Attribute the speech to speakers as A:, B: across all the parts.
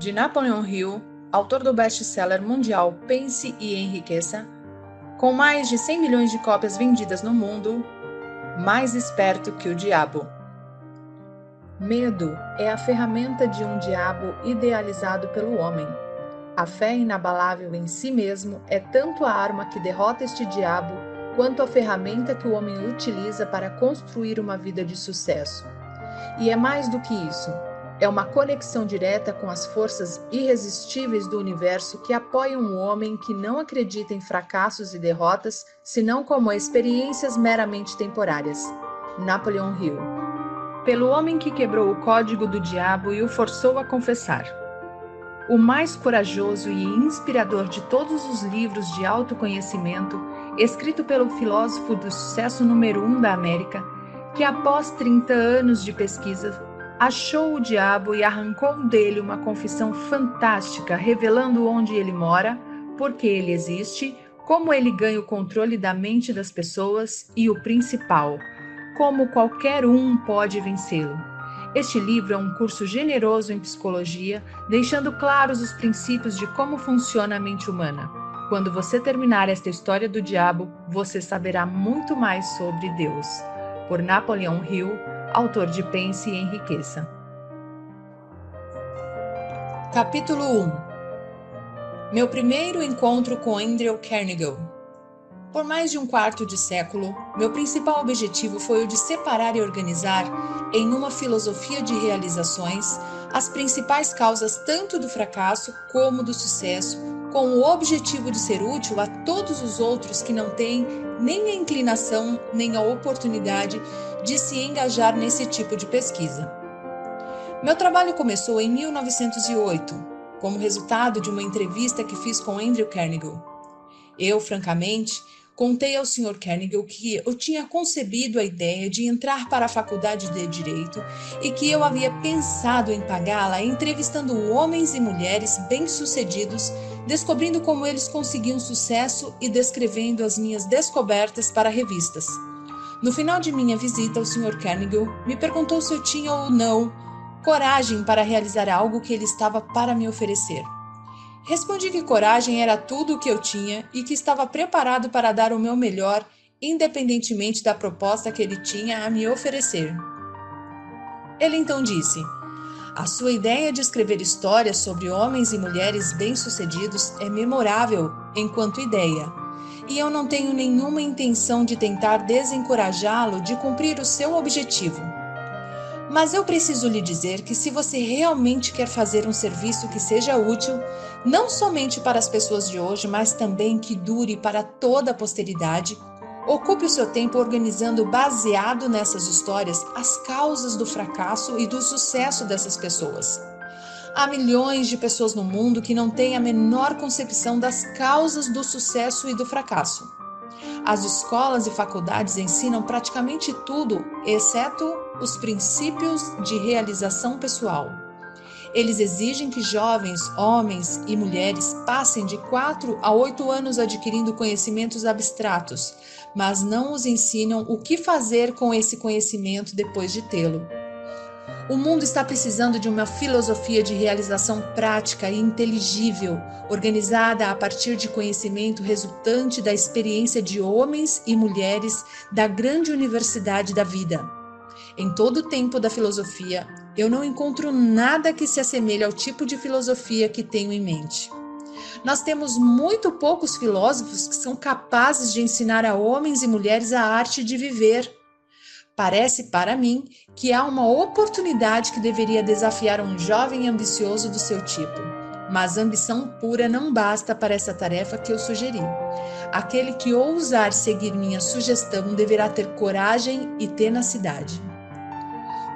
A: de Napoleon Hill, autor do best-seller mundial Pense e Enriqueça, com mais de 100 milhões de cópias vendidas no mundo, mais esperto que o diabo. Medo é a ferramenta de um diabo idealizado pelo homem. A fé inabalável em si mesmo é tanto a arma que derrota este diabo, quanto a ferramenta que o homem utiliza para construir uma vida de sucesso. E é mais do que isso. É uma conexão direta com as forças irresistíveis do universo que apoiam um homem que não acredita em fracassos e derrotas, senão como experiências meramente temporárias. Napoleon Hill. Pelo homem que quebrou o código do diabo e o forçou a confessar. O mais corajoso e inspirador de todos os livros de autoconhecimento, escrito pelo filósofo do sucesso número 1 da América, que após 30 anos de pesquisa, achou o diabo e arrancou dele uma confissão fantástica, revelando onde ele mora, por que ele existe, como ele ganha o controle da mente das pessoas e, o principal, como qualquer um pode vencê-lo. Este livro é um curso generoso em psicologia, deixando claros os princípios de como funciona a mente humana. Quando você terminar esta história do diabo, você saberá muito mais sobre Deus. Por Napoleon Hill, autor de Pense e Enriqueça. Capítulo 1. Meu primeiro encontro com Andrew Carnegie. Por mais de um quarto de século, meu principal objetivo foi o de separar e organizar, em uma filosofia de realizações, as principais causas tanto do fracasso como do sucesso, com o objetivo de ser útil a todos os outros que não têm nem a inclinação nem a oportunidade de se engajar nesse tipo de pesquisa. Meu trabalho começou em 1908, como resultado de uma entrevista que fiz com Andrew Carnegie. Eu, francamente, contei ao Sr. Carnegie que eu tinha concebido a ideia de entrar para a faculdade de Direito e que eu havia pensado em pagá-la entrevistando homens e mulheres bem-sucedidos, descobrindo como eles conseguiam sucesso e descrevendo as minhas descobertas para revistas. No final de minha visita, o Sr. Carnegie me perguntou se eu tinha ou não coragem para realizar algo que ele estava para me oferecer. Respondi que coragem era tudo o que eu tinha e que estava preparado para dar o meu melhor, independentemente da proposta que ele tinha a me oferecer. Ele então disse: "A sua ideia de escrever histórias sobre homens e mulheres bem-sucedidos é memorável enquanto ideia, e eu não tenho nenhuma intenção de tentar desencorajá-lo de cumprir o seu objetivo. Mas eu preciso lhe dizer que se você realmente quer fazer um serviço que seja útil, não somente para as pessoas de hoje, mas também que dure para toda a posteridade, ocupe o seu tempo organizando, baseado nessas histórias, as causas do fracasso e do sucesso dessas pessoas. Há milhões de pessoas no mundo que não têm a menor concepção das causas do sucesso e do fracasso. As escolas e faculdades ensinam praticamente tudo, exceto os princípios de realização pessoal. Eles exigem que jovens, homens e mulheres passem de 4 a 8 anos adquirindo conhecimentos abstratos, mas não os ensinam o que fazer com esse conhecimento depois de tê-lo. O mundo está precisando de uma filosofia de realização prática e inteligível, organizada a partir de conhecimento resultante da experiência de homens e mulheres da grande universidade da vida. Em todo o tempo da filosofia, eu não encontro nada que se assemelhe ao tipo de filosofia que tenho em mente. Nós temos muito poucos filósofos que são capazes de ensinar a homens e mulheres a arte de viver. Parece para mim que há uma oportunidade que deveria desafiar um jovem ambicioso do seu tipo. Mas ambição pura não basta para essa tarefa que eu sugeri. Aquele que ousar seguir minha sugestão deverá ter coragem e tenacidade.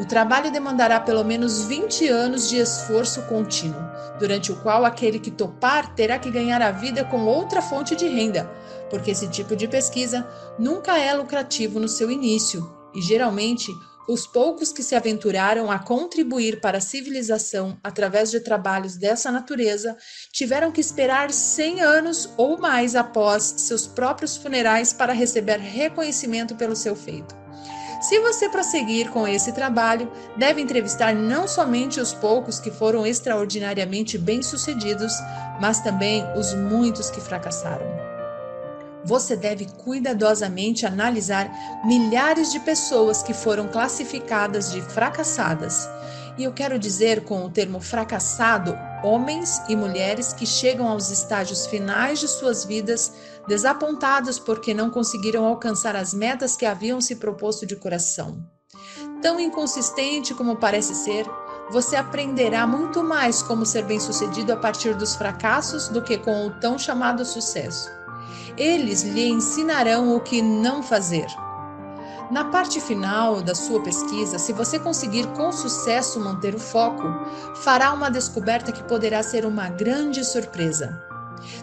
A: O trabalho demandará pelo menos 20 anos de esforço contínuo, durante o qual aquele que topar terá que ganhar a vida com outra fonte de renda, porque esse tipo de pesquisa nunca é lucrativo no seu início, e geralmente os poucos que se aventuraram a contribuir para a civilização através de trabalhos dessa natureza tiveram que esperar 100 anos ou mais após seus próprios funerais para receber reconhecimento pelo seu feito. Se você prosseguir com esse trabalho, deve entrevistar não somente os poucos que foram extraordinariamente bem-sucedidos, mas também os muitos que fracassaram. Você deve cuidadosamente analisar milhares de pessoas que foram classificadas de fracassadas. E eu quero dizer com o termo fracassado, homens e mulheres que chegam aos estágios finais de suas vidas desapontados porque não conseguiram alcançar as metas que haviam se proposto de coração. Tão inconsistente como parece ser, você aprenderá muito mais como ser bem-sucedido a partir dos fracassos do que com o tão chamado sucesso. Eles lhe ensinarão o que não fazer. Na parte final da sua pesquisa, se você conseguir com sucesso manter o foco, fará uma descoberta que poderá ser uma grande surpresa.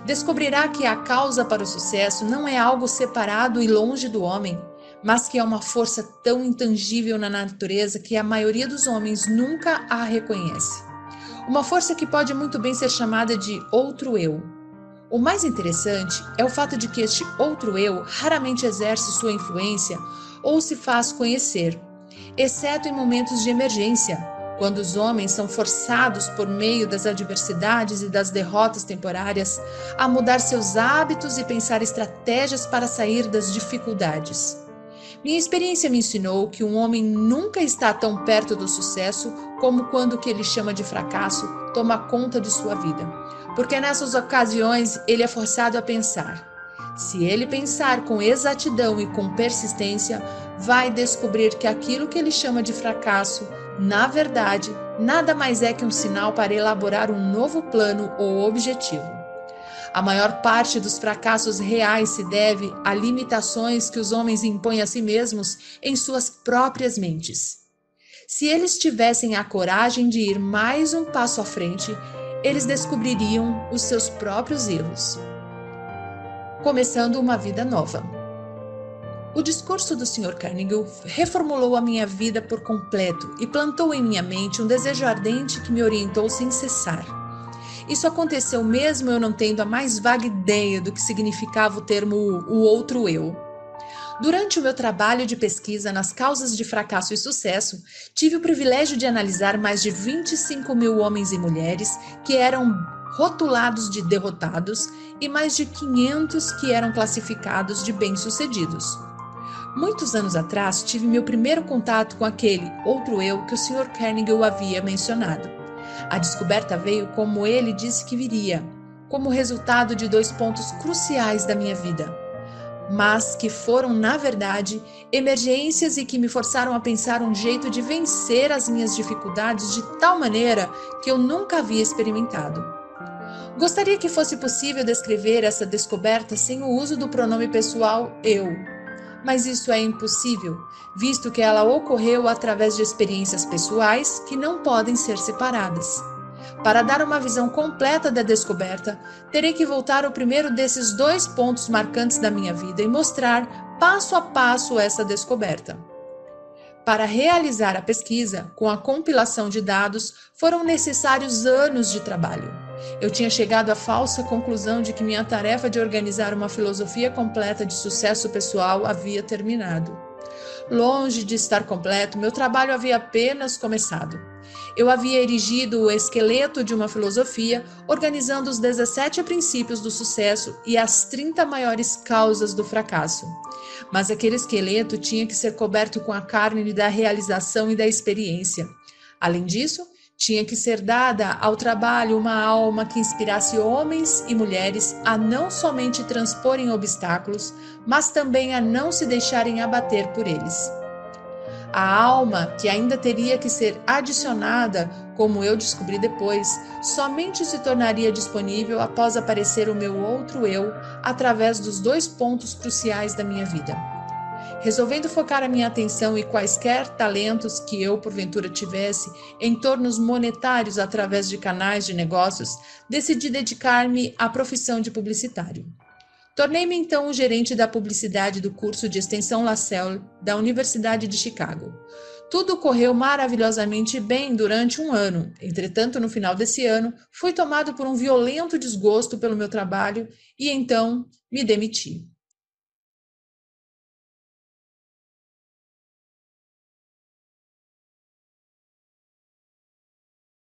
A: Descobrirá que a causa para o sucesso não é algo separado e longe do homem, mas que é uma força tão intangível na natureza que a maioria dos homens nunca a reconhece. Uma força que pode muito bem ser chamada de outro eu. O mais interessante é o fato de que este outro eu raramente exerce sua influência ou se faz conhecer, exceto em momentos de emergência, quando os homens são forçados por meio das adversidades e das derrotas temporárias a mudar seus hábitos e pensar estratégias para sair das dificuldades. Minha experiência me ensinou que um homem nunca está tão perto do sucesso como quando o que ele chama de fracasso toma conta de sua vida, porque nessas ocasiões ele é forçado a pensar. Se ele pensar com exatidão e com persistência, vai descobrir que aquilo que ele chama de fracasso, na verdade, nada mais é que um sinal para elaborar um novo plano ou objetivo. A maior parte dos fracassos reais se deve a limitações que os homens impõem a si mesmos em suas próprias mentes. Se eles tivessem a coragem de ir mais um passo à frente, eles descobririam os seus próprios erros, começando uma vida nova. O discurso do Sr. Carnegie reformulou a minha vida por completo e plantou em minha mente um desejo ardente que me orientou sem cessar. Isso aconteceu mesmo eu não tendo a mais vaga ideia do que significava o termo o outro eu. Durante o meu trabalho de pesquisa nas causas de fracasso e sucesso, tive o privilégio de analisar mais de 25 mil homens e mulheres que eram rotulados de derrotados e mais de 500 que eram classificados de bem-sucedidos. Muitos anos atrás, tive meu primeiro contato com aquele outro eu que o Sr. Carnegie havia mencionado. A descoberta veio como ele disse que viria, como resultado de 2 pontos cruciais da minha vida, mas que foram, na verdade, emergências e que me forçaram a pensar um jeito de vencer as minhas dificuldades de tal maneira que eu nunca havia experimentado. Gostaria que fosse possível descrever essa descoberta sem o uso do pronome pessoal eu, mas isso é impossível, visto que ela ocorreu através de experiências pessoais que não podem ser separadas. Para dar uma visão completa da descoberta, terei que voltar ao primeiro desses 2 pontos marcantes da minha vida e mostrar passo a passo essa descoberta. Para realizar a pesquisa, com a compilação de dados, foram necessários anos de trabalho. Eu tinha chegado à falsa conclusão de que minha tarefa de organizar uma filosofia completa de sucesso pessoal havia terminado. Longe de estar completo, meu trabalho havia apenas começado. Eu havia erigido o esqueleto de uma filosofia, organizando os 17 princípios do sucesso e as 30 maiores causas do fracasso. Mas aquele esqueleto tinha que ser coberto com a carne da realização e da experiência. Além disso, tinha que ser dada ao trabalho uma alma que inspirasse homens e mulheres a não somente transporem obstáculos, mas também a não se deixarem abater por eles. A alma, que ainda teria que ser adicionada, como eu descobri depois, somente se tornaria disponível após aparecer o meu outro eu, através dos 2 pontos cruciais da minha vida. Resolvendo focar a minha atenção e quaisquer talentos que eu, porventura, tivesse em tornos monetários através de canais de negócios, decidi dedicar-me à profissão de publicitário. Tornei-me então o gerente da publicidade do curso de extensão LaSalle da Universidade de Chicago. Tudo correu maravilhosamente bem durante 1 ano. Entretanto, no final desse ano, fui tomado por um violento desgosto pelo meu trabalho e então me demiti.